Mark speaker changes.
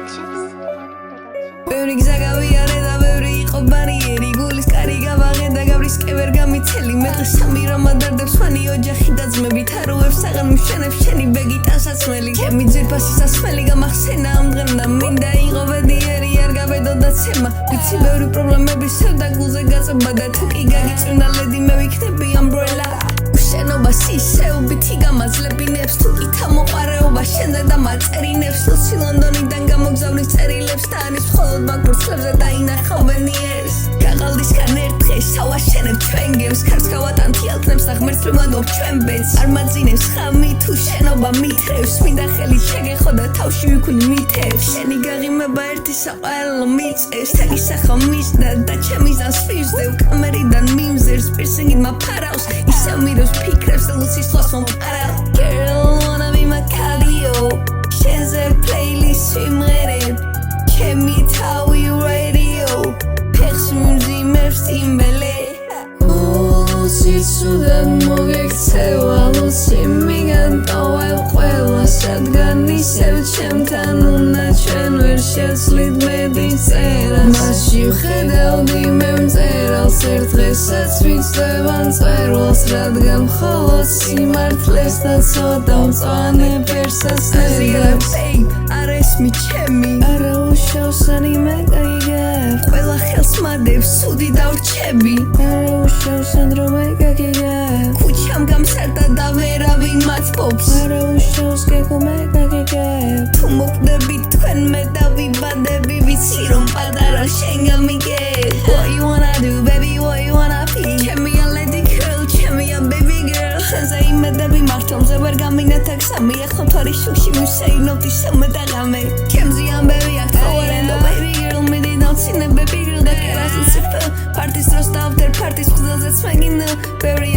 Speaker 1: ბევრი გზა გავიარე და ბევრი იყო ბარიერი გულის კარი გავაღე და გავრისკე ვერ გამიცელი მე დღეს სამი რომ ადარდებს მანი ოჯახი და ძმები თარუებს საღარ მშვენებს შენი ბეგი ტანსაცმელი ჩემი ძვირფასი სასმელი გამახსენა ამ დღემ და მინდა იყო ვედიერი არ გავედო და ცემა ვიცი ბევრი პრობლემები სევდა გულზე გაწება და თუ კი გაგიწვინა ლედი მე ვიქნები ამბრელა შენობა სისეუბითი გამაძლებინებს თუ კი თამოყარეობა შენზე და მაწერინებს ლოცი ლონდონიდან გამოგზავნის წერილებს და ანის მხოლოდ მაგურცლებზე დაინახავენ იერს გაღალდისგან ერთ დღეს ავაშენებ ჩვენ გემს ქარს გავატანთი ალტნებს და ღმერთს ვიმადობ ჩვენ ბედს არ მაძინებს ხამი თუ შენობა მითრევს მინდა ხელი შეგეხო და თავში ვიქვი მითებს შენი გაღიმება ერთი საყაელო მიწევს თაგისახა მისდა და ჩემიზანს ვიზდევ კამერიდან მიმზერს პირსინგით მაფარავს ისევ მიროს ფიქრებს და ლუცის ლოს მომყარალ Girl wanna be my cardio შენზე playlist ვიმღერებ ჩემი თავი radio ფეხს მიმზიმებს იმბელე ლუცი სუდად მოგექცევა ლუცი მიგან ტოვებ ყველა სადგან ისევ ჩემთან უნდა ჩვენ ვერ შევცვლით მედინწერა მასში ვხედავდი მე მწერალს ერთ დღესაც ვიცდება მწერვალს რადგან მხოლოდ სიმართლეს და ცოტა მწვანე ფერსას ნერგებ არ ესმი ჩემი არა უშავს ანიმე გაგიგებ ყველა ხელს მადებს სუდი დავრჩები არა უშავს ანდრომე გაგიგებ ქუჩამ გამსარდა და ვერავინ მათბობს არა უშავს გეგო მე გაგიგებ თუ მოკვდები თქვენ მე და ვიბადები ვიცი რომ პატარა შენ გამიგებ What you wanna do baby what you wanna be ჩემი lady girl ჩემი baby girl შენზე იმედები მართომზე ვერ გამინათა გზამი ახლა თვარი შუქში ვისეინოთ ისე და ღამე ჩემზე ამბები აქ თოვარენდო baby girl მიდი დავცინე baby girl და კერას უსიფო პარტის დროს და after parties ხუზაზეც მეგინო ბევრი